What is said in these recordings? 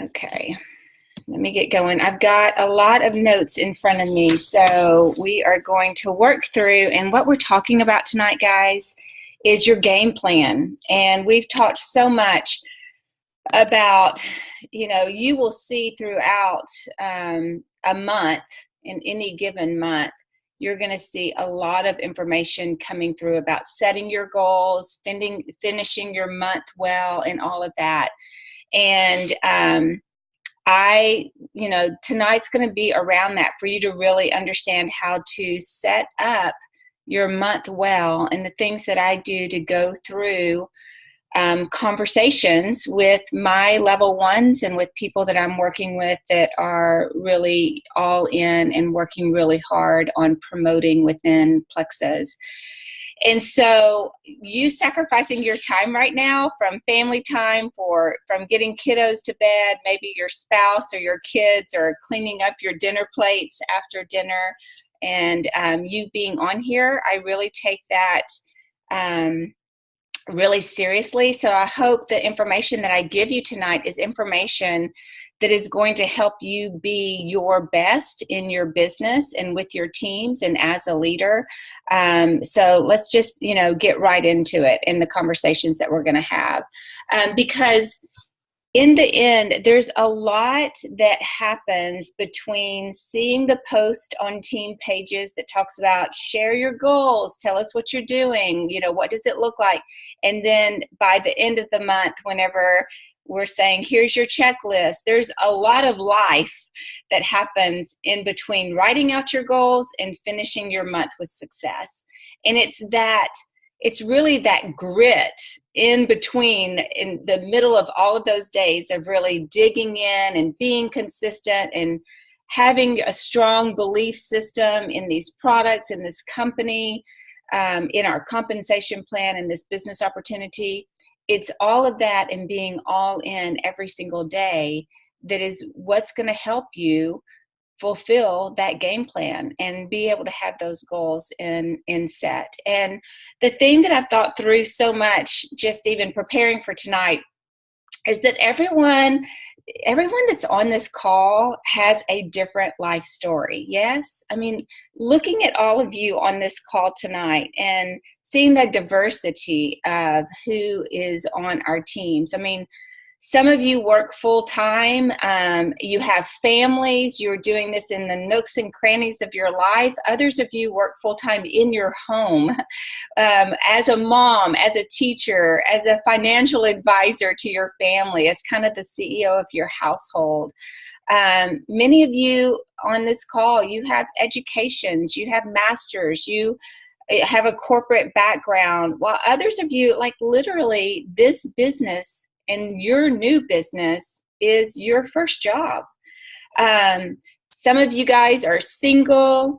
Okay, let me get going. I've got a lot of notes in front of me, so we are going to work through. And what we're talking about tonight, guys, is your game plan. And we've talked so much about, you will see throughout a month, in any given month, you're going to see a lot of information coming through about setting your goals, finishing your month well, and all of that. And tonight's going to be around that for you to really understand how to set up your month well, and the things that I do to go through conversations with my level ones and with people that I'm working with that are really all in and working really hard on promoting within Plexus. And so you sacrificing your time right now, from family time, from getting kiddos to bed, maybe your spouse or your kids, or cleaning up your dinner plates after dinner, and you being on here, I really take that really seriously. So I hope the information that I give you tonight is information that is going to help you be your best in your business and with your teams and as a leader. So let's just, get right into it in the conversations that we're going to have. Because in the end, there's a lot that happens between seeing the post on team pages that talks about share your goals, tell us what you're doing, what does it look like? And then by the end of the month, whenever we're saying, here's your checklist, there's a lot of life that happens in between writing out your goals and finishing your month with success. And it's really that grit in between, in the middle of all of those days of really digging in and being consistent and having a strong belief system in these products, in this company, in our compensation plan, and this business opportunity. It's all of that and being all in every single day that is what's going to help you fulfill that game plan and be able to have those goals in set. And the thing that I've thought through so much, just even preparing for tonight, is that everyone that's on this call has a different life story. Yes? I mean, looking at all of you on this call tonight and seeing the diversity of who is on our teams. I mean, some of you work full time. You have families. You're doing this in the nooks and crannies of your life. Others of you work full time in your home, as a mom, as a teacher, as a financial advisor to your family, as kind of the CEO of your household. Many of you on this call, you have educations, you have masters, you have a corporate background, while others of you, like literally, this business and your new business is your first job. Some of you guys are single.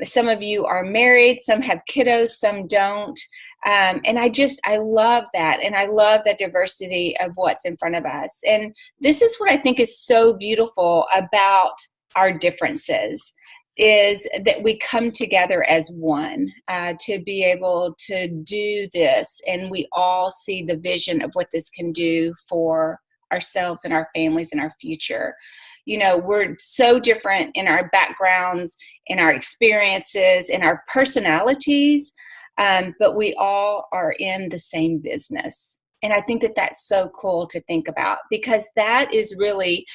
Some of you are married. Some have kiddos. Some don't. And I love that. And I love the diversity of what's in front of us. And this is what I think is so beautiful about our differences, is that we come together as one to be able to do this, and we all see the vision of what this can do for ourselves and our families and our future. We're so different in our backgrounds, in our experiences, in our personalities, but we all are in the same business. And I think that that's so cool to think about, because that is really,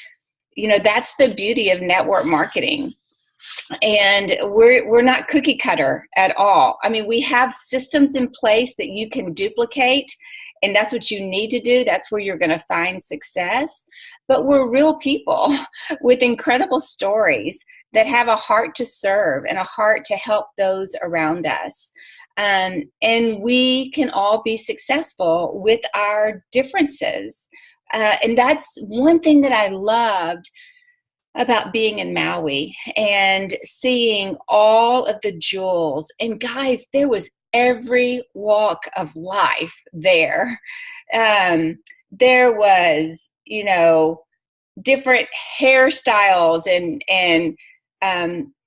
that's the beauty of network marketing. And we're not cookie cutter at all. I mean, we have systems in place that you can duplicate, and that's what you need to do. That's where you're going to find success. But we're real people with incredible stories that have a heart to serve and a heart to help those around us. And we can all be successful with our differences. And that's one thing that I loved about being in Maui and seeing all of the jewels. And guys, there was every walk of life there. There was, different hairstyles and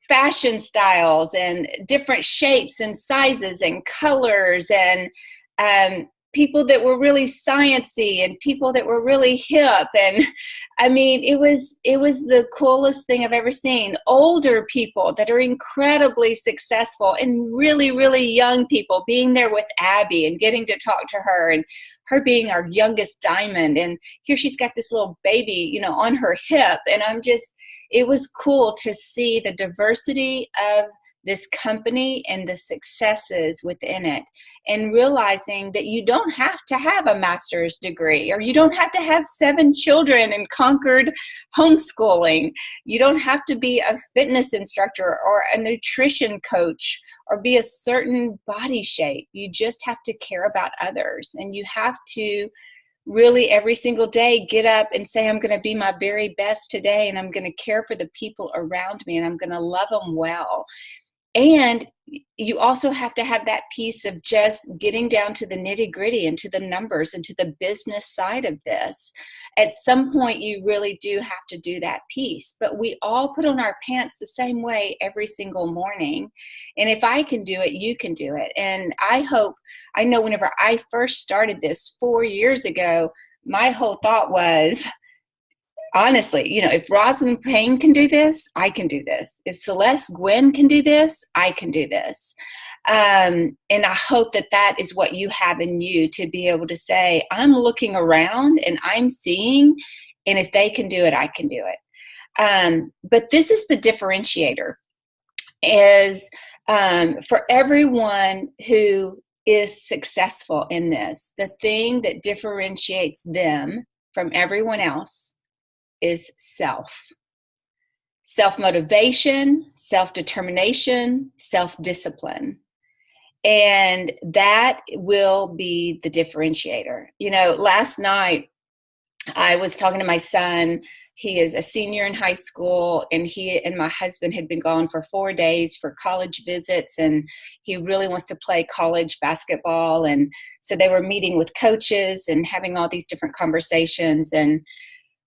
fashion styles and different shapes and sizes and colors, and people that were really sciencey and people that were really hip, and I mean, it was the coolest thing I've ever seen. Older people that are incredibly successful, and really, really young people being there with Abby and getting to talk to her, and her being our youngest diamond. And here she's got this little baby, on her hip. And it was cool to see the diversity of this company and the successes within it, and realizing that you don't have to have a master's degree, or you don't have to have 7 children and conquered homeschooling. You don't have to be a fitness instructor or a nutrition coach or be a certain body shape. You just have to care about others, and you have to really every single day get up and say, I'm going to be my very best today, and I'm going to care for the people around me, and I'm going to love them well. And you also have to have that piece of just getting down to the nitty gritty and to the numbers and to the business side of this. At some point, you really do have to do that piece. But we all put on our pants the same way every single morning. And if I can do it, you can do it. And I know whenever I first started this 4 years ago, my whole thought was, honestly, if Rosalind Payne can do this, I can do this. If Celeste Gwynn can do this, I can do this. And I hope that is what you have in you, to be able to say, I'm looking around and I'm seeing, and if they can do it, I can do it. But this is the differentiator, is for everyone who is successful in this, the thing that differentiates them from everyone else is self-motivation, self-determination, self-discipline. And that will be the differentiator. Last night I was talking to my son. He is a senior in high school, and he and my husband had been gone for 4 days for college visits, and he really wants to play college basketball. And so they were meeting with coaches and having all these different conversations. And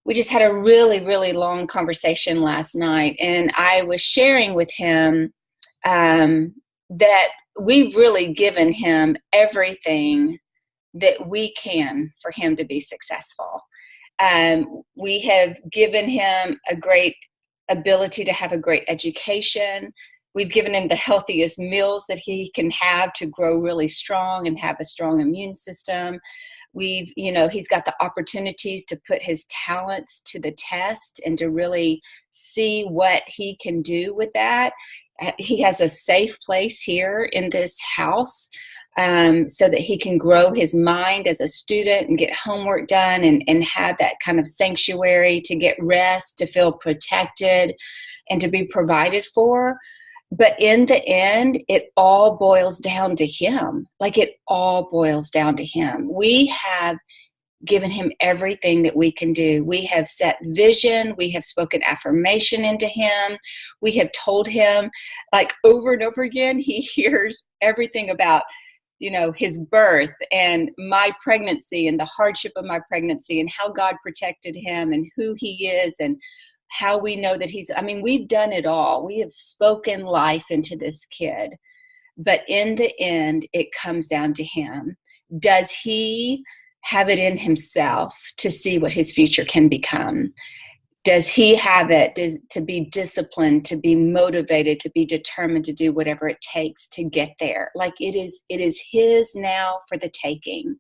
we just had a really, really long conversation last night, and I was sharing with him that we've really given him everything that we can for him to be successful. We have given him a great ability to have a great education. We've given him the healthiest meals that he can have to grow really strong and have a strong immune system. He's got the opportunities to put his talents to the test and to really see what he can do with that. He has a safe place here in this house, so that he can grow his mind as a student and get homework done, and have that kind of sanctuary to get rest, to feel protected, and to be provided for. But in the end, it all boils down to him. It all boils down to him. We have given him everything that we can do. We have set vision. We have spoken affirmation into him. We have told him, over and over again, he hears everything about, his birth and my pregnancy and the hardship of my pregnancy and how God protected him and who he is and how we know that we've done it all. We have spoken life into this kid. But in the end, it comes down to him. Does he have it in himself to see what his future can become? Does he have it to be disciplined, to be motivated, to be determined to do whatever it takes to get there? It is his now for the taking.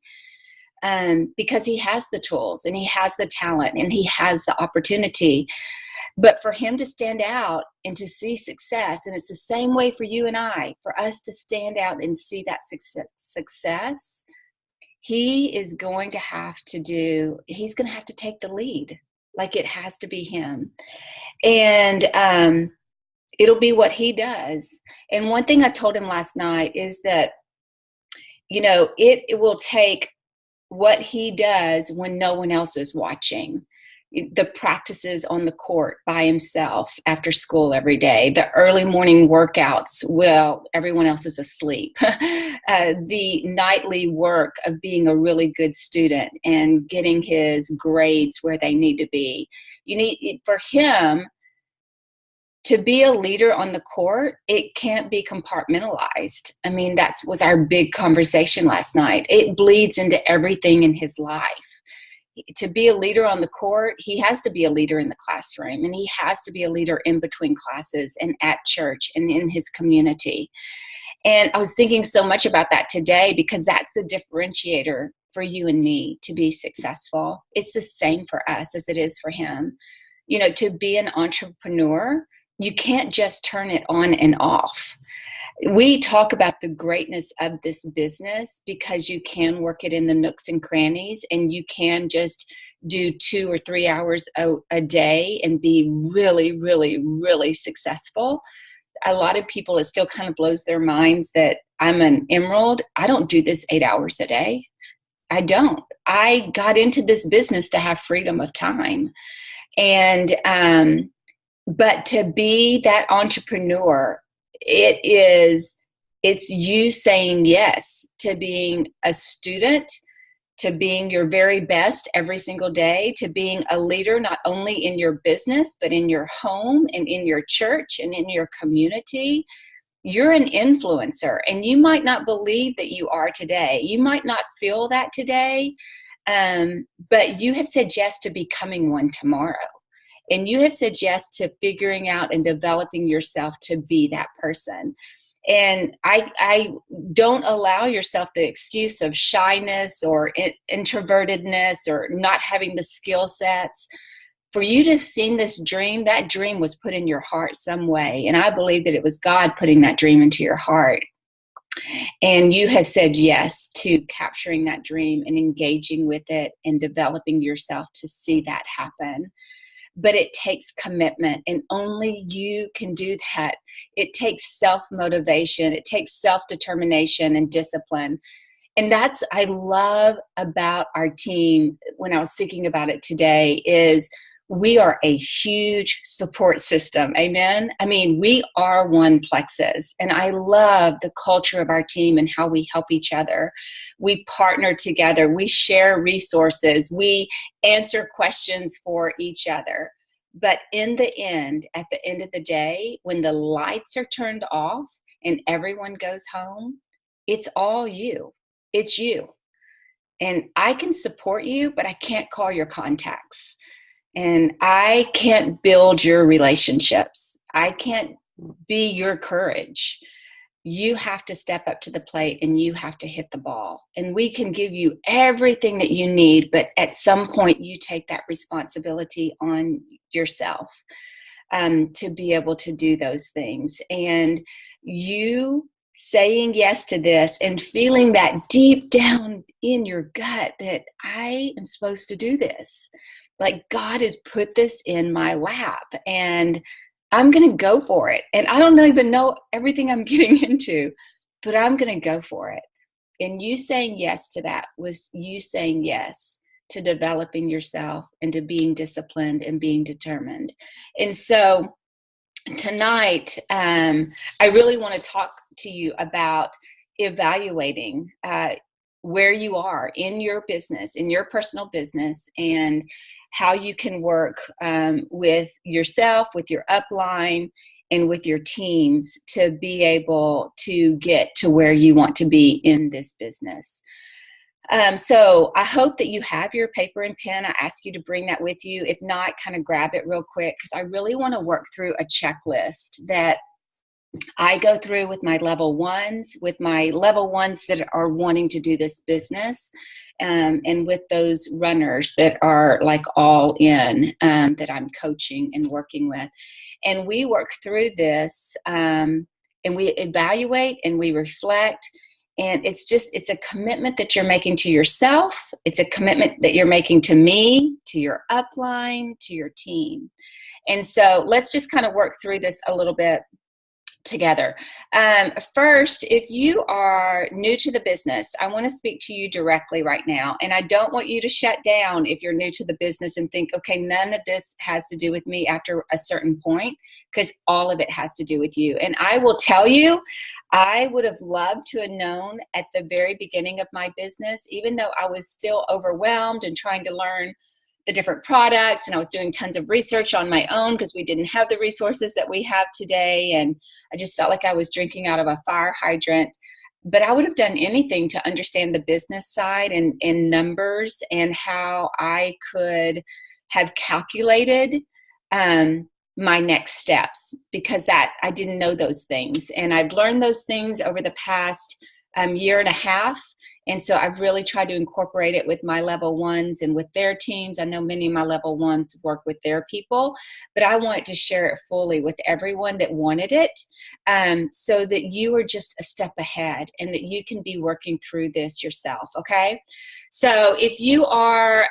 Because he has the tools and he has the talent and he has the opportunity. But for him to stand out and to see success, and it's the same way for you and I, for us to stand out and see that success, he's going to have to take the lead. It has to be him. And it'll be what he does. And one thing I told him last night is that, it will take what he does when no one else is watching. The practices on the court by himself after school every day, the early morning workouts while everyone else is asleep, the nightly work of being a really good student and getting his grades where they need to be. For him to be a leader on the court, it can't be compartmentalized. That was our big conversation last night. It bleeds into everything in his life. To be a leader on the court, he has to be a leader in the classroom, and he has to be a leader in between classes and at church and in his community. And I was thinking so much about that today, because that's the differentiator for you and me to be successful. It's the same for us as it is for him. You know, to be an entrepreneur, you can't just turn it on and off. We talk about the greatness of this business because you can work it in the nooks and crannies, and you can just do 2 or 3 hours a day and be really, really, really successful. A lot of people, it still kind of blows their minds that I'm an emerald. I don't do this 8 hours a day. I don't. I got into this business to have freedom of time. And, but to be that entrepreneur, it's you saying yes to being a student, to being your very best every single day, to being a leader, not only in your business, but in your home and in your church and in your community. You're an influencer, and you might not believe that you are today. You might not feel that today, but you have said yes to becoming one tomorrow. And you have said yes to figuring out and developing yourself to be that person. And I don't allow yourself the excuse of shyness or introvertedness or not having the skill sets. For you to have seen this dream, that dream was put in your heart some way. And I believe that it was God putting that dream into your heart. And you have said yes to capturing that dream and engaging with it and developing yourself to see that happen. But it takes commitment, and only you can do that. It takes self-motivation. It takes self-determination and discipline. And that's, I love about our team when I was thinking about it today, is we are a huge support system. Amen. I mean, we are one Plexus, and I love the culture of our team and how we help each other. We partner together. We share resources. We answer questions for each other. But in the end, at the end of the day, when the lights are turned off and everyone goes home, it's all you. It's you. And I can support you, but I can't call your contacts. And I can't build your relationships. I can't be your courage. You have to step up to the plate, and you have to hit the ball. And we can give you everything that you need, but at some point you take that responsibility on yourself to be able to do those things. And you saying yes to this and feeling that deep down in your gut that I am supposed to do this. Like, God has put this in my lap, and I'm going to go for it. And I don't even know everything I'm getting into, but I'm going to go for it. And you saying yes to that was you saying yes to developing yourself and to being disciplined and being determined. And so tonight, I really want to talk to you about evaluating where you are in your business, in your personal business, and how you can work with yourself, with your upline, and with your teams to be able to get to where you want to be in this business. So I hope that you have your paper and pen. I ask you to bring that with you. If not, kind of grab it real quick, because I really want to work through a checklist that I go through with my level ones that are wanting to do this business, and with those runners that are like all in, that I'm coaching and working with. And we work through this, and we evaluate and we reflect. And it's a commitment that you're making to yourself. It's a commitment that you're making to me, to your upline, to your team. And so let's just kind of work through this a little bit together. First, if you are new to the business, I want to speak to you directly right now. And I don't want you to shut down if you're new to the business and think, okay, none of this has to do with me after a certain point, because all of it has to do with you. And I will tell you, I would have loved to have known at the very beginning of my business, even though I was still overwhelmed and trying to learn the different products, and I was doing tons of research on my own because we didn't have the resources that we have today, and I just felt like I was drinking out of a fire hydrant. but I would have done anything to understand the business side and numbers and how I could have calculated my next steps, because that I didn't know those things. And I've learned those things over the past year and a half. And so I've really tried to incorporate it with my level ones and with their teams. I know many of my level ones work with their people, but I wanted to share it fully with everyone that wanted it, so that you are just a step ahead and that you can be working through this yourself, okay? So if you are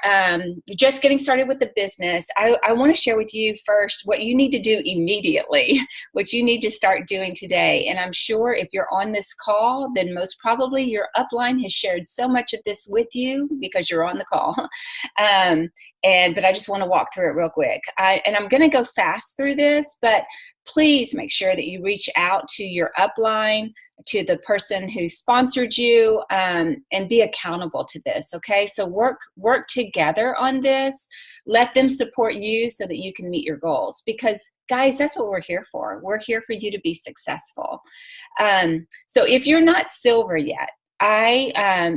just getting started with the business, I want to share with you first what you need to do immediately, what you need to start doing today. And I'm sure if you're on this call, then most probably your upline has shared so much of this with you because you're on the call. But I just want to walk through it real quick. And I'm going to go fast through this, but please make sure that you reach out to your upline, to the person who sponsored you, and be accountable to this, okay? So work together on this. Let them support you so that you can meet your goals, because guys, that's what we're here for. We're here for you to be successful. So if you're not silver yet,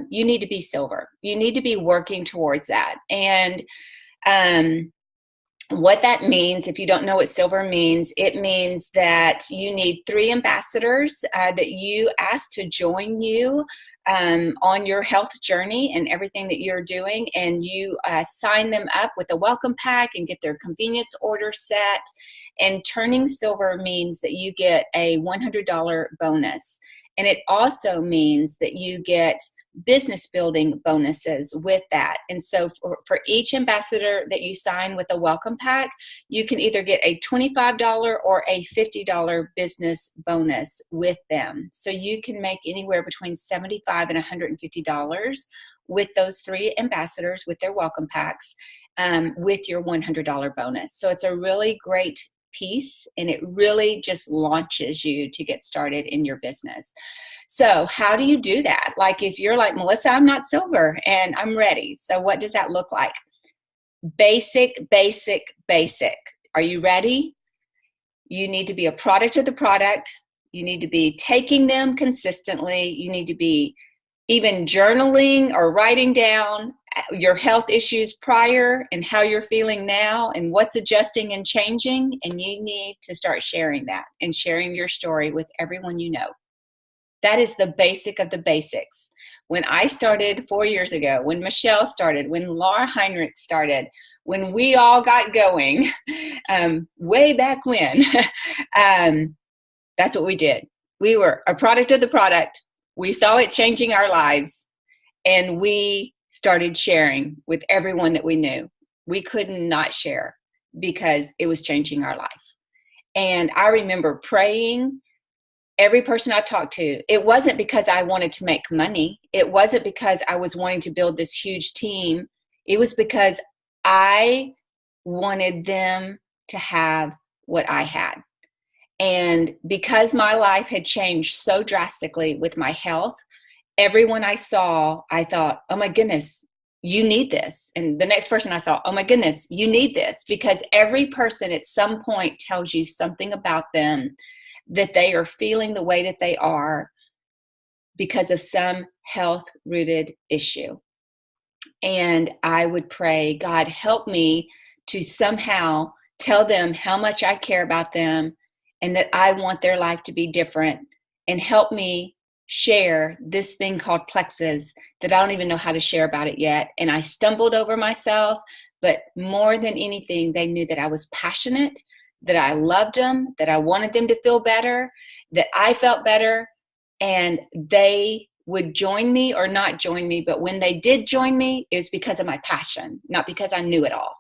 you need to be silver. You need to be working towards that. And what that means, if you don't know what silver means, it means that you need 3 ambassadors that you ask to join you on your health journey and everything that you're doing. And you sign them up with a welcome pack and get their convenience order set. And turning silver means that you get a $100 bonus. And it also means that you get business building bonuses with that. And so for each ambassador that you sign with a welcome pack, you can either get a $25 or a $50 business bonus with them. So you can make anywhere between $75 and $150 with those 3 ambassadors with their welcome packs, with your $100 bonus. So it's a really great piece, and it really just launches you to get started in your business. So how do you do that? Like if you're like, Melissa, I'm not silver and I'm ready. So what does that look like? Basic, basic, basic. Are you ready? You need to be a product of the product. You need to be taking them consistently. You need to be even journaling or writing down your health issues prior and how you're feeling now and what's adjusting and changing. And you need to start sharing that and sharing your story with everyone you know. That is the basic of the basics. When I started 4 years ago, when Michelle started, when Laura Heinrich started, when we all got going, way back when, that's what we did. We were a product of the product. We saw it changing our lives, and we started sharing with everyone that we knew. We could not share because it was changing our life. And I remember praying every person I talked to. It wasn't because I wanted to make money. It wasn't because I was wanting to build this huge team. It was because I wanted them to have what I had. And because my life had changed so drastically with my health, everyone I saw, I thought, oh my goodness, you need this. And the next person I saw, oh my goodness, you need this. Because every person at some point tells you something about them, that they are feeling the way that they are because of some health-rooted issue. And I would pray, God, help me to somehow tell them how much I care about them and that I want their life to be different, and help me share this thing called Plexus that I don't even know how to share about it yet. And I stumbled over myself, but more than anything, they knew that I was passionate, that I loved them, that I wanted them to feel better, that I felt better, and they would join me or not join me. But when they did join me, it was because of my passion, not because I knew it all.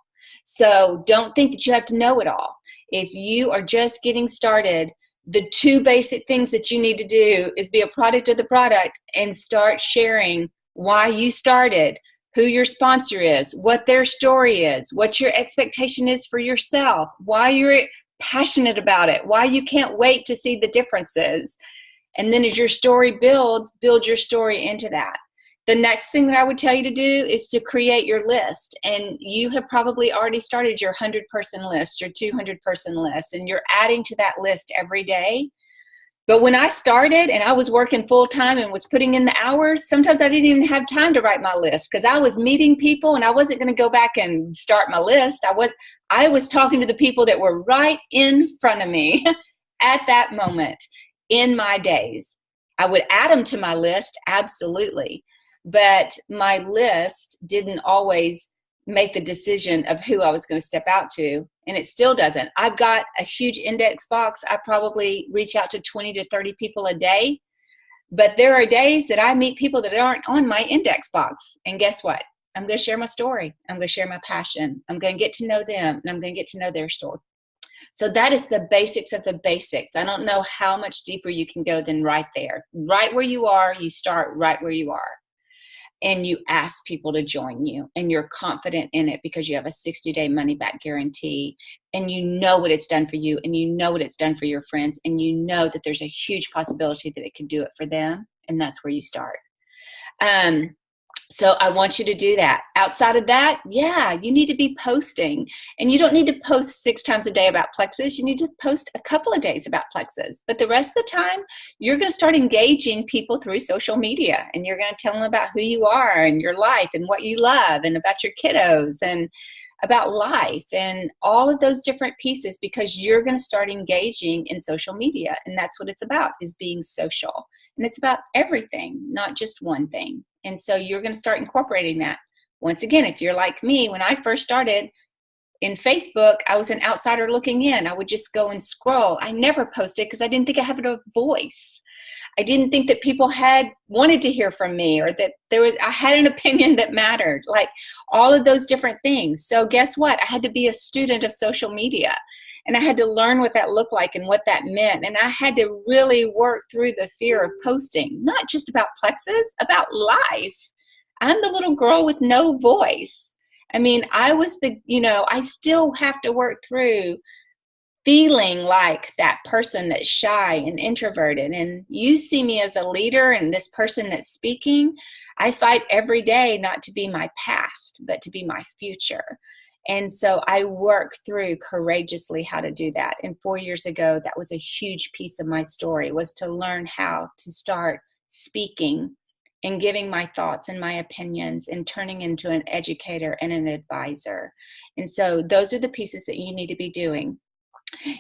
So don't think that you have to know it all. If you are just getting started, the 2 basic things that you need to do is be a product of the product and start sharing why you started, who your sponsor is, what their story is, what your expectation is for yourself, why you're passionate about it, why you can't wait to see the differences. And then as your story builds, build your story into that. The next thing that I would tell you to do is to create your list. And you have probably already started your 100-person list, your 200-person list, and you're adding to that list every day. But when I started and I was working full time and was putting in the hours, sometimes I didn't even have time to write my list because I was meeting people and I wasn't going to go back and start my list. I was talking to the people that were right in front of me at that moment in my days. I would add them to my list, absolutely. But my list didn't always make the decision of who I was going to step out to, and it still doesn't. I've got a huge index box. I probably reach out to 20 to 30 people a day, but there are days that I meet people that aren't on my index box, and guess what? I'm going to share my story. I'm going to share my passion. I'm going to get to know them, and I'm going to get to know their story. So that is the basics of the basics. I don't know how much deeper you can go than right there. Right where you are, you start right where you are. And you ask people to join you, and you're confident in it because you have a 60-day money-back guarantee, and you know what it's done for you, and you know what it's done for your friends, and you know that there's a huge possibility that it could do it for them, and that's where you start. So I want you to do that. Outside of that, yeah, you need to be posting. And you don't need to post 6 times a day about Plexus. You need to post a couple of days about Plexus. But the rest of the time, you're going to start engaging people through social media. And you're going to tell them about who you are and your life and what you love and about your kiddos and about life and all of those different pieces, because you're going to start engaging in social media. And that's what it's about, is being social. And it's about everything, not just one thing. And so you're going to start incorporating that. Once again, if you're like me, when I first started in Facebook, I was an outsider looking in. I would just go and scroll. I never posted because I didn't think I had a voice. I didn't think that people wanted to hear from me, or that I had an opinion that mattered, like all of those different things. So guess what? I had to be a student of social media, and I had to learn what that looked like and what that meant. And I had to really work through the fear of posting, not just about Plexus, about life. I'm the little girl with no voice. I mean, I still have to work through feeling like that person that's shy and introverted. And you see me as a leader and this person that's speaking. I fight every day not to be my past, but to be my future. And so I work through courageously how to do that. And 4 years ago, that was a huge piece of my story, was to learn how to start speaking and giving my thoughts and my opinions and turning into an educator and an advisor. And so those are the pieces that you need to be doing.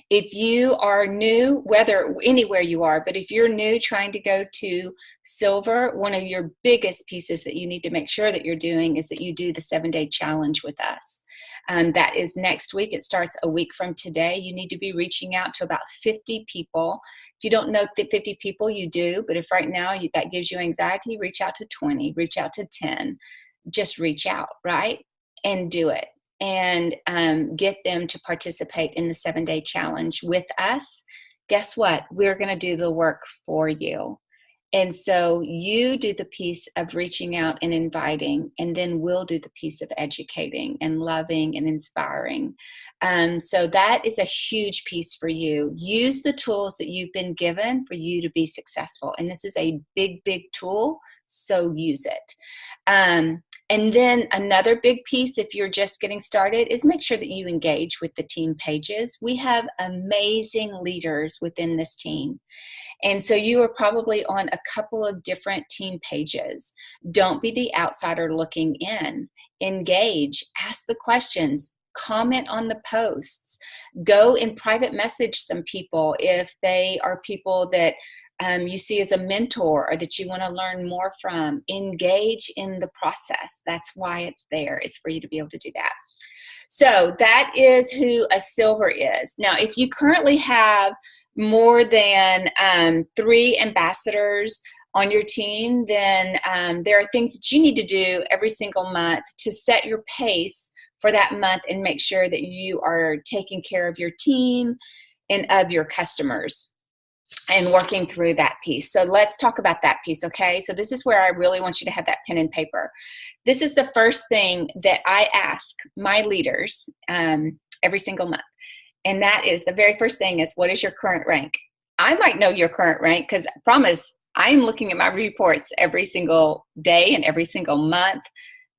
If you are new, whether anywhere you are, but if you're new trying to go to silver, one of your biggest pieces that you need to make sure that you're doing is that you do the 7-day challenge with us. That is next week. It starts a week from today. You need to be reaching out to about 50 people. If you don't know the 50 people, you do. But if right now that gives you anxiety, reach out to 20, reach out to 10. Just reach out, right? And do it. And get them to participate in the 7-day challenge with us. Guess what? We're going to do the work for you. And so you do the piece of reaching out and inviting, and then we'll do the piece of educating and loving and inspiring. So that is a huge piece for you. Use the tools that you've been given for you to be successful. And this is a big, big tool, so use it. And then another big piece, if you're just getting started, is make sure that you engage with the team pages. We have amazing leaders within this team. And so you are probably on a couple of different team pages. Don't be the outsider looking in. Engage, ask the questions, comment on the posts, go and private message some people if they are people that you see as a mentor or that you want to learn more from. Engage in the process. That's why it's there, is for you to be able to do that. So that is who a silver is. Now, if you currently have more than 3 ambassadors on your team, then there are things that you need to do every single month to set your pace for that month and make sure that you are taking care of your team and of your customers and working through that piece. So let's talk about that piece, okay? So this is where I really want you to have that pen and paper. This is the first thing that I ask my leaders every single month. And that is, the very first thing is, what is your current rank? I might know your current rank because I promise I'm looking at my reports every single day and every single month,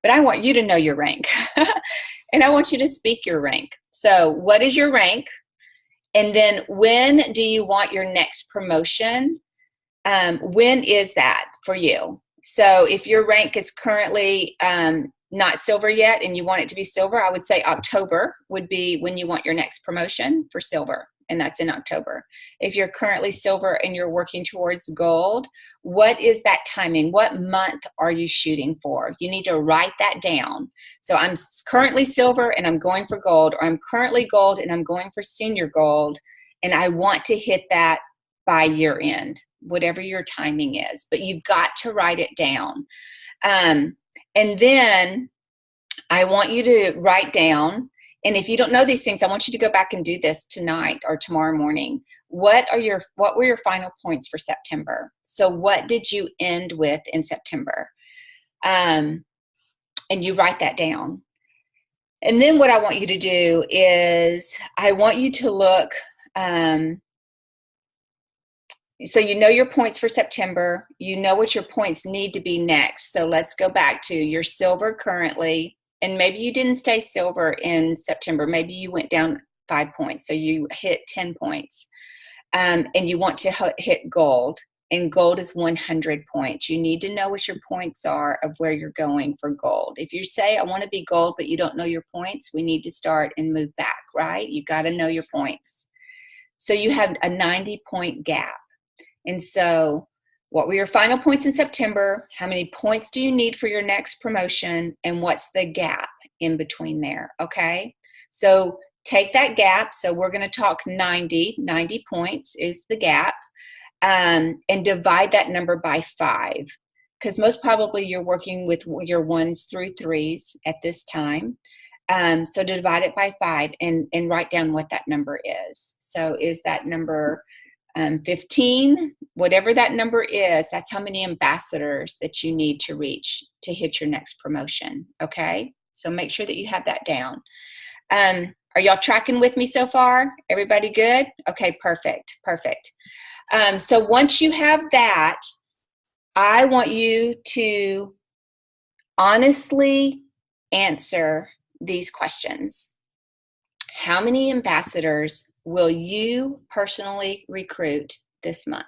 but I want you to know your rank. And I want you to speak your rank. So what is your rank? And then when do you want your next promotion? When is that for you? So if your rank is currently not silver yet and you want it to be silver, I would say October would be when you want your next promotion for silver, and that's in October. If you're currently silver and you're working towards gold, what is that timing? What month are you shooting for? You need to write that down. So I'm currently silver and I'm going for gold, or I'm currently gold and I'm going for senior gold, and I want to hit that by year end, whatever your timing is, but you've got to write it down. And then I want you to write down, and if you don't know these things, I want you to go back and do this tonight or tomorrow morning. What were your final points for September? So what did you end with in September? And you write that down. And then what I want you to do is I want you to look, so you know your points for September, you know what your points need to be next. So let's go back to your silver currently, and maybe you didn't stay silver in September. Maybe you went down 5 points, so you hit 10 points. And you want to hit gold, and gold is 100 points. You need to know what your points are of where you're going for gold. If you say, I want to be gold, but you don't know your points, we need to start and move back, right? You got to know your points. So you have a 90-point gap. And so what were your final points in September? How many points do you need for your next promotion? And what's the gap in between there? Okay. So take that gap. So we're going to talk 90 points is the gap, and divide that number by 5. Because most probably you're working with your 1s through 3s at this time. So divide it by 5 and write down what that number is. So is that number 15, whatever that number is, that's how many ambassadors that you need to reach to hit your next promotion. Okay. So make sure that you have that down. Are y'all tracking with me so far? Everybody good? Okay, perfect. So once you have that, I want you to honestly answer these questions. How many ambassadors will you personally recruit this month?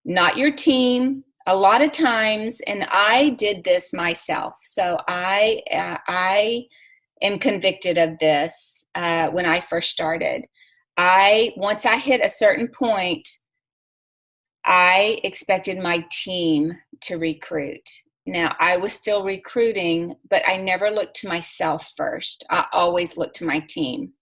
Not your team. A lot of times, and I did this myself, so I am convicted of this when I first started. Once I hit a certain point, I expected my team to recruit. Now, I was still recruiting, but I never looked to myself first. I always looked to my team.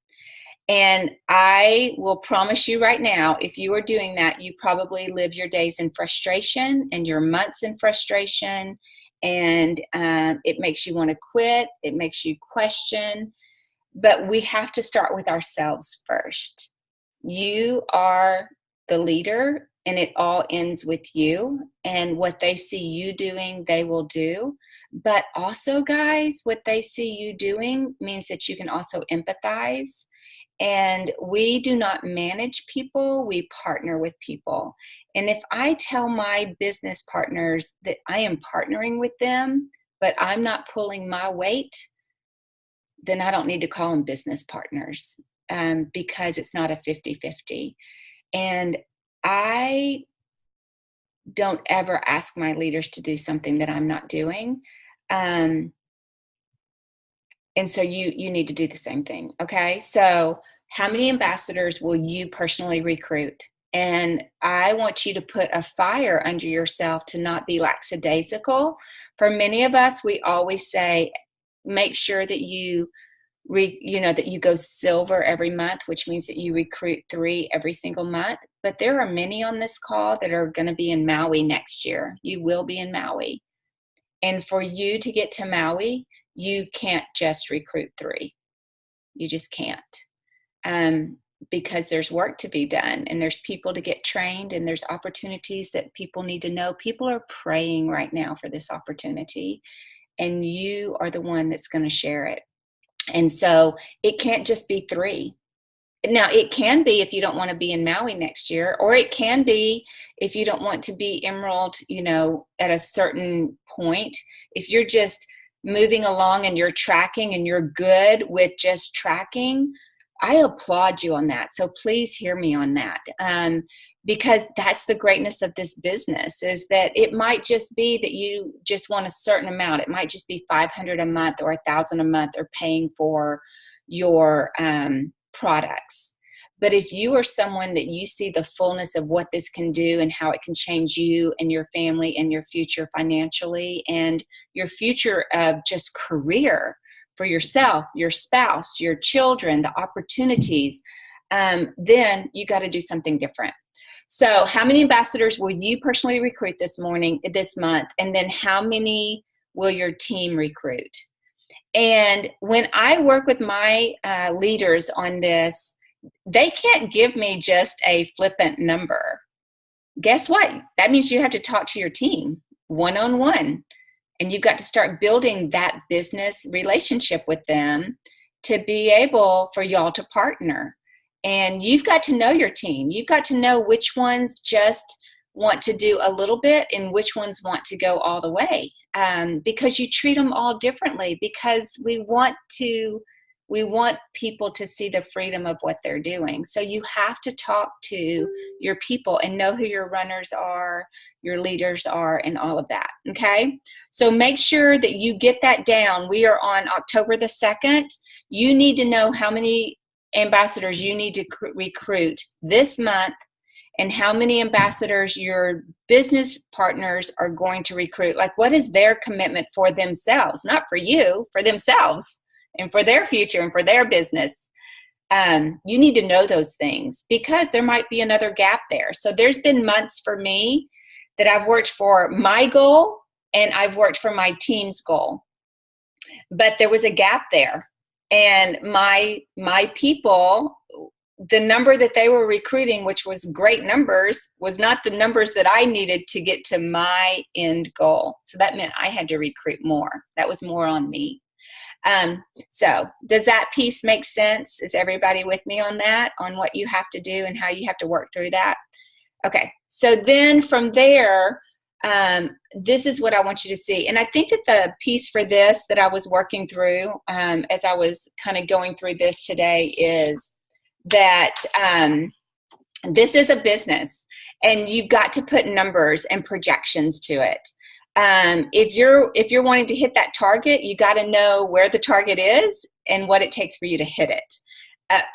And I will promise you right now, if you are doing that, you probably live your days in frustration and your months in frustration, and it makes you want to quit. It makes you question. But we have to start with ourselves first. You are the leader, and it all ends with you. And what they see you doing, they will do. But also, guys, what they see you doing means that you can also empathize. And we do not manage people, we partner with people. And if I tell my business partners that I am partnering with them, but I'm not pulling my weight, then I don't need to call them business partners, because it's not a 50-50. And I don't ever ask my leaders to do something that I'm not doing. And so you need to do the same thing. Okay. So how many ambassadors will you personally recruit? And I want you to put a fire under yourself to not be lackadaisical. For many of us, we always say, make sure that you go silver every month, which means that you recruit 3 every single month. But there are many on this call that are going to be in Maui next year. You will be in Maui. And for you to get to Maui, you can't just recruit 3. You just can't. Because there's work to be done, and there's people to get trained, and there's opportunities that people need to know. People are praying right now for this opportunity, and you are the one that's going to share it. And so it can't just be 3. Now, it can be if you don't want to be in Maui next year, or it can be if you don't want to be Emerald, at a certain point. If you're just moving along and you're tracking and you're good with just tracking, I applaud you on that. So please hear me on that. Because that's the greatness of this business, is that it might just be that you just want a certain amount. It might just be $500 a month or $1,000 a month, or paying for your products. But if you are someone that you see the fullness of what this can do and how it can change you and your family and your future financially, and your future of just career for yourself, your spouse, your children, the opportunities, then you got to do something different. So how many ambassadors will you personally recruit this month? And then how many will your team recruit? And when I work with my leaders on this, they can't give me just a flippant number. Guess what? That means you have to talk to your team one-on-one, and you've got to start building that business relationship with them to be able for y'all to partner. And you've got to know your team. You've got to know which ones just want to do a little bit and which ones want to go all the way, because you treat them all differently, because we want people to see the freedom of what they're doing. So you have to talk to your people and know who your runners are, your leaders are, and all of that. Okay. So make sure that you get that down. We are on October the 2nd. You need to know how many ambassadors you need to recruit this month, and how many ambassadors your business partners are going to recruit. Like, what is their commitment for themselves? Not for you, for themselves and for their future and for their business. You need to know those things, because there might be another gap there. So there's been months for me that I've worked for my goal and I've worked for my team's goal, but there was a gap there. And my people, the number that they were recruiting, which was great numbers, was not the numbers that I needed to get to my end goal. So that meant I had to recruit more. That was more on me. So does that piece make sense? Is everybody with me on that, on what you have to do and how you have to work through that? Okay. So then from there, this is what I want you to see. And I think that the piece for this that I was working through, as I was kind of going through this today, is that, this is a business, and you've got to put numbers and projections to it. If you're wanting to hit that target, you got to know where the target is and what it takes for you to hit it.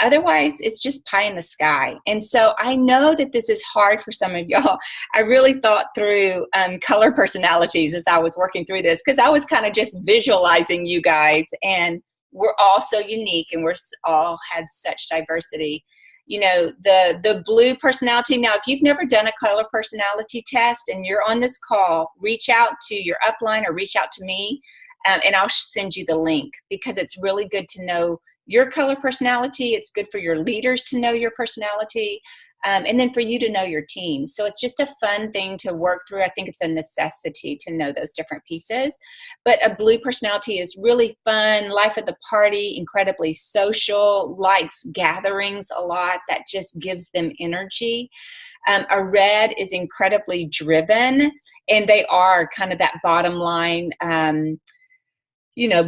Otherwise, it's just pie in the sky. And so I know that this is hard for some of y'all. I really thought through color personalities as I was working through this, because I was kind of just visualizing you guys, and we're all so unique, and we're all had such diversity. You know, the blue personality. Now, if you've never done a color personality test and you're on this call, reach out to your upline or reach out to me, and I'll send you the link, because it's really good to know your color personality. It's good for your leaders to know your personality, and then for you to know your team. So it's just a fun thing to work through. I think it's a necessity to know those different pieces. But a blue personality is really fun, life of the party, incredibly social, likes gatherings a lot. That just gives them energy. A red is incredibly driven, and they are kind of that bottom line,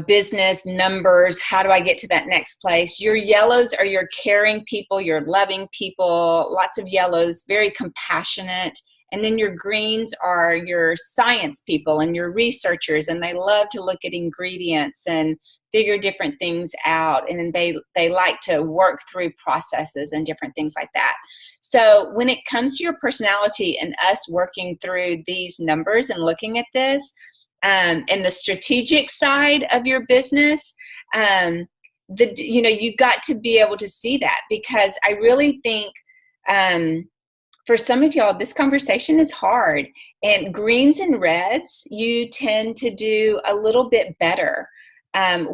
business numbers. How do I get to that next place? Your yellows are your caring people, your loving people, lots of yellows, very compassionate. And then your greens are your science people and your researchers, and they love to look at ingredients and figure different things out. And they like to work through processes and different things like that. So when it comes to your personality and us working through these numbers and looking at this, and the strategic side of your business, you've got to be able to see that, because I really think for some of y'all, this conversation is hard. And greens and reds, you tend to do a little bit better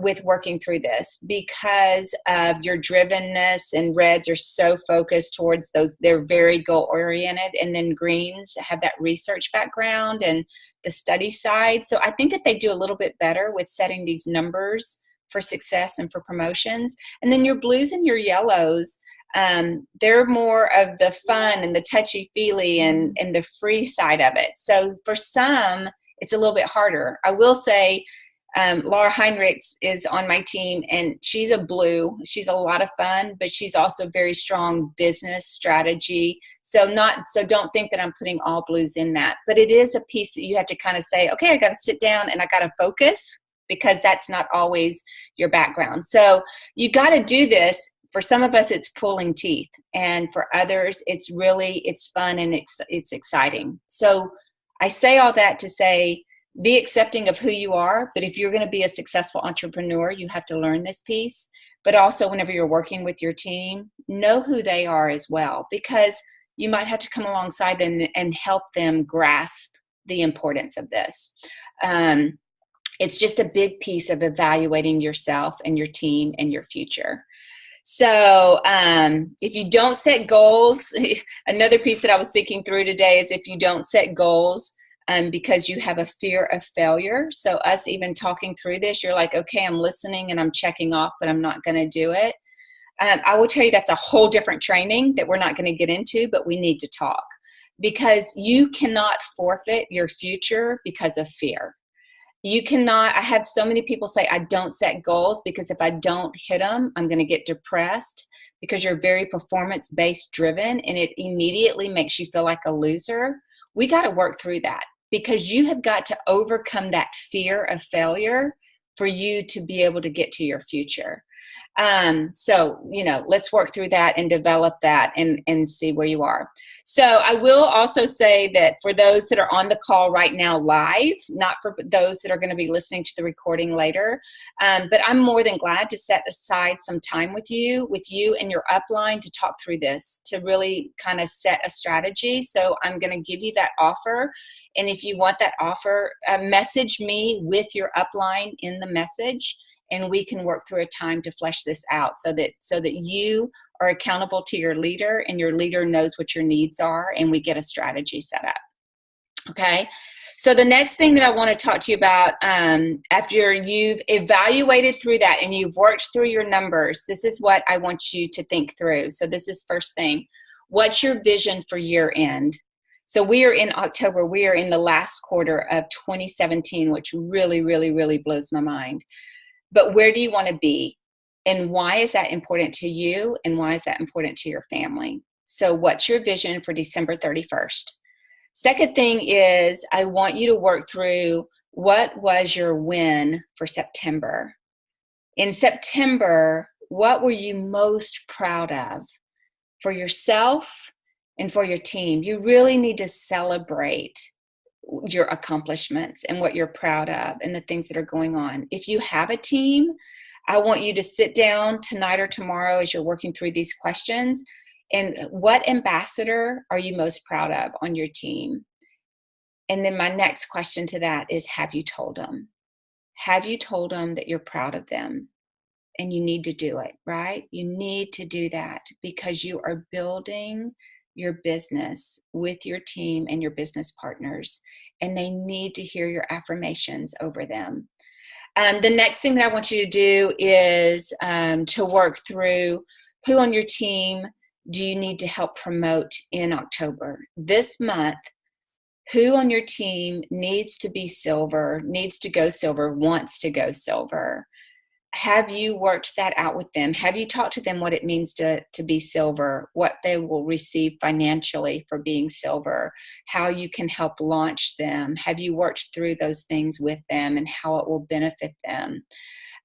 with working through this, because of your drivenness, and reds are so focused towards those. They're very goal oriented, and then greens have that research background and the study side. So I think that they do a little bit better with setting these numbers for success and for promotions. And then your blues and your yellows, they're more of the fun and the touchy-feely and the free side of it. So for some, it's a little bit harder. I will say, Laura Heinrichs is on my team, and she's a blue. She's a lot of fun, but she's also very strong business strategy. So don't think that I'm putting all blues in that, but it is a piece that you have to kind of say, okay, I got to sit down and I got to focus, because that's not always your background. So you got to do this. For some of us, it's pulling teeth, and for others, it's fun and it's exciting. So I say all that to say, be accepting of who you are, but if you're going to be a successful entrepreneur, you have to learn this piece. But also, whenever you're working with your team, know who they are as well, because you might have to come alongside them and help them grasp the importance of this. It's just a big piece of evaluating yourself and your team and your future. So if you don't set goals, another piece that I was thinking through today is if you don't set goals, because you have a fear of failure. So us even talking through this, you're like, okay, I'm listening and I'm checking off, but I'm not going to do it. I will tell you that's a whole different training that we're not going to get into, but we need to talk, because you cannot forfeit your future because of fear. You cannot. I have so many people say, I don't set goals because if I don't hit them, I'm going to get depressed, because you're very performance-based driven and it immediately makes you feel like a loser. We got to work through that, because you have got to overcome that fear of failure for you to be able to get to your future. So, let's work through that and develop that and see where you are. So I will also say that for those that are on the call right now live, not for those that are going to be listening to the recording later, but I'm more than glad to set aside some time with you and your upline to talk through this, to really kind of set a strategy. So I'm going to give you that offer. And if you want that offer, message me with your upline in the message, and we can work through a time to flesh this out so that you are accountable to your leader and your leader knows what your needs are, and we get a strategy set up. Okay. So the next thing that I want to talk to you about, after you've evaluated through that and you've worked through your numbers, this is what I want you to think through. So this is first thing. What's your vision for year end? So we are in October. We are in the last quarter of 2017, which really, really, really blows my mind. But where do you want to be? And why is that important to you? And why is that important to your family? So what's your vision for December 31st? Second thing is, I want you to work through, what was your win for September? In September, what were you most proud of for yourself and for your team? You really need to celebrate your accomplishments and what you're proud of and the things that are going on. If you have a team, I want you to sit down tonight or tomorrow as you're working through these questions, and what ambassador are you most proud of on your team? And then my next question to that is, have you told them? Have you told them that you're proud of them? And you need to do it, right? You need to do that, because you are building your business with your team and your business partners, and they need to hear your affirmations over them. The next thing that I want you to do is to work through, who on your team do you need to help promote in October? This month, who on your team needs to be silver, needs to go silver, wants to go silver? Have you worked that out with them? Have you talked to them what it means to be silver, what they will receive financially for being silver, how you can help launch them? Have you worked through those things with them and how it will benefit them?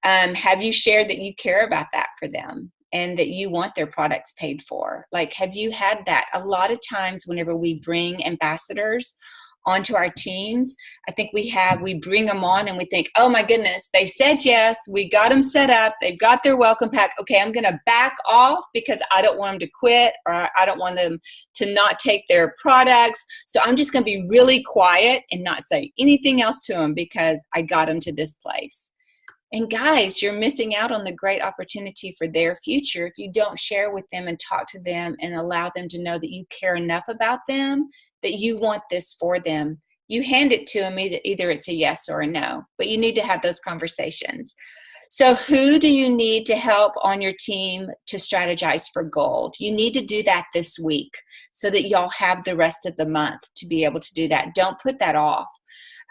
Have you shared that you care about that for them and that you want their products paid for? Like, have you had that? A lot of times whenever we bring ambassadors onto our teams, I think we bring them on and we think, oh my goodness, they said yes, we got them set up, they've got their welcome pack. Okay, I'm going to back off because I don't want them to quit, or I don't want them to not take their products. So I'm just going to be really quiet and not say anything else to them because I got them to this place. And guys, you're missing out on the great opportunity for their future if you don't share with them and talk to them and allow them to know that you care enough about them, that you want this for them. You hand it to them, either it's a yes or a no, but you need to have those conversations. So who do you need to help on your team to strategize for gold? You need to do that this week so that y'all have the rest of the month to be able to do that. Don't put that off.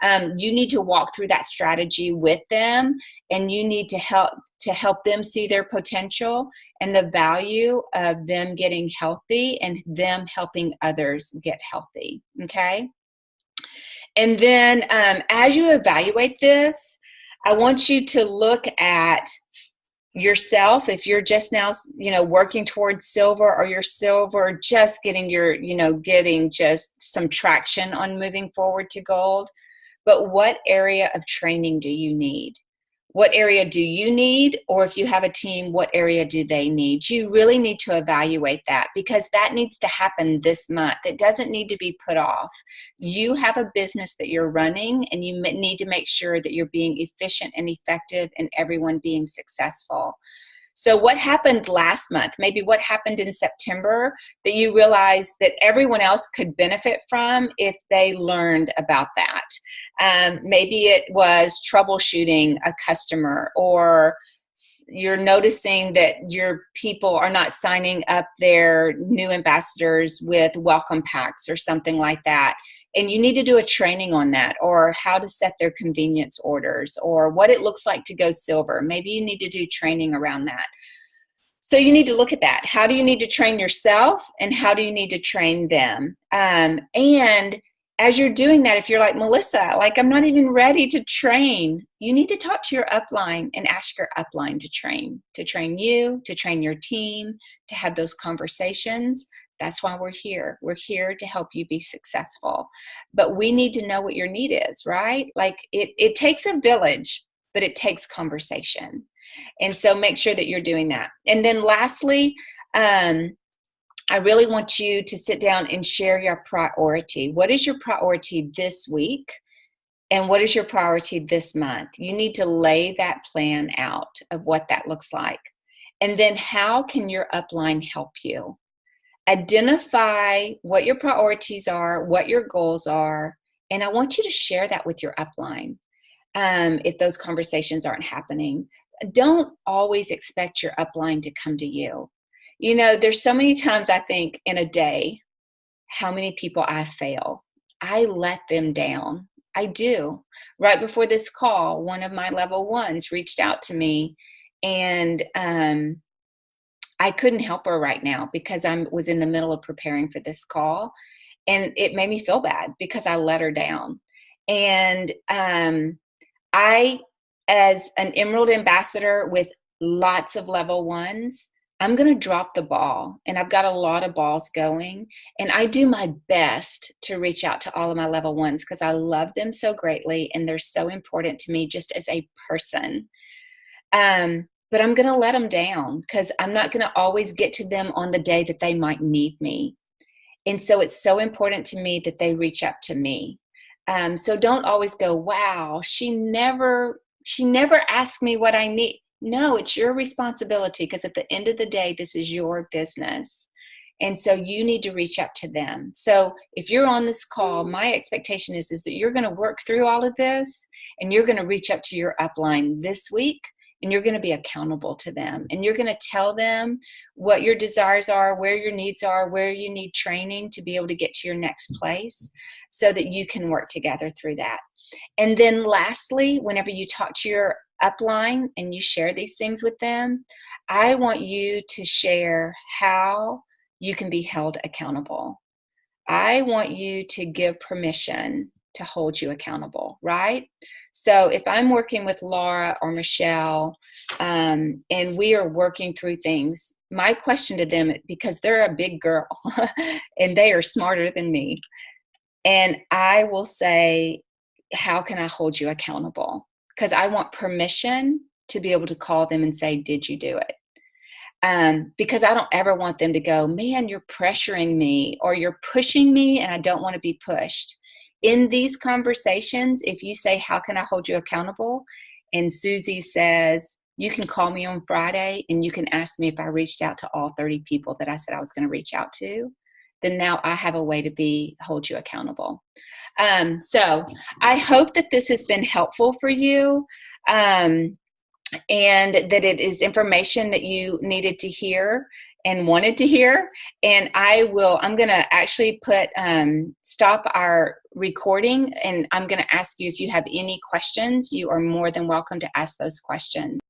You need to walk through that strategy with them, and you need to help them see their potential and the value of them getting healthy and them helping others get healthy. Okay. And then as you evaluate this, I want you to look at yourself. If you're just now, working towards silver, or you're silver, just getting getting just some traction on moving forward to gold. But what area of training do you need? What area do you need? Or if you have a team, what area do they need? You really need to evaluate that, because that needs to happen this month. It doesn't need to be put off. You have a business that you're running, and you need to make sure that you're being efficient and effective and everyone being successful. So what happened last month, maybe what happened in September that you realized that everyone else could benefit from if they learned about that? Maybe it was troubleshooting a customer, or you're noticing that your people are not signing up their new ambassadors with welcome packs or something like that. And you need to do a training on that, or how to set their convenience orders, or what it looks like to go silver. Maybe you need to do training around that. So you need to look at that. How do you need to train yourself, and how do you need to train them? And as you're doing that, if you're like, Melissa, like I'm not even ready to train, you need to talk to your upline and ask your upline to train you, to train your team, to have those conversations. That's why we're here. We're here to help you be successful. But we need to know what your need is, right? Like it takes a village, but it takes conversation. And so make sure that you're doing that. And then lastly, I really want you to sit down and share your priority. What is your priority this week? And what is your priority this month? You need to lay that plan out of what that looks like. And then how can your upline help you? Identify what your priorities are, what your goals are, and I want you to share that with your upline. If those conversations aren't happening, don't always expect your upline to come to you. There's so many times I think in a day, how many people I fail. I let them down. I do. Right before this call, one of my level ones reached out to me, and I couldn't help her right now because I was in the middle of preparing for this call, and it made me feel bad because I let her down. And I, as an Emerald ambassador with lots of level ones, I'm going to drop the ball, and I've got a lot of balls going, and I do my best to reach out to all of my level ones because I love them so greatly, and they're so important to me just as a person. But I'm going to let them down because I'm not going to always get to them on the day that they might need me. And so it's so important to me that they reach out to me. So don't always go, wow, she never asked me what I need. No, it's your responsibility, because at the end of the day, this is your business. And so you need to reach out to them. So if you're on this call, my expectation is that you're going to work through all of this, and you're going to reach out to your upline this week, and you're going to be accountable to them. And you're going to tell them what your desires are, where your needs are, where you need training to be able to get to your next place, so that you can work together through that. And then lastly, whenever you talk to your upline and you share these things with them, I want you to share how you can be held accountable. I want you to give permission to hold you accountable, right? So if I'm working with Laura or Michelle, and we are working through things, my question to them, because they're a big girl and they are smarter than me, and I will say, how can I hold you accountable? Because I want permission to be able to call them and say, did you do it? Because I don't ever want them to go, man, you're pressuring me, or you're pushing me and I don't want to be pushed. In these conversations, if you say, how can I hold you accountable? And Susie says, you can call me on Friday and you can ask me if I reached out to all 30 people that I said I was going to reach out to, then now I have a way to hold you accountable. So I hope that this has been helpful for you. And that it is information that you needed to hear and wanted to hear. And I'm going to actually stop our recording, and I'm going to ask you if you have any questions. You are more than welcome to ask those questions.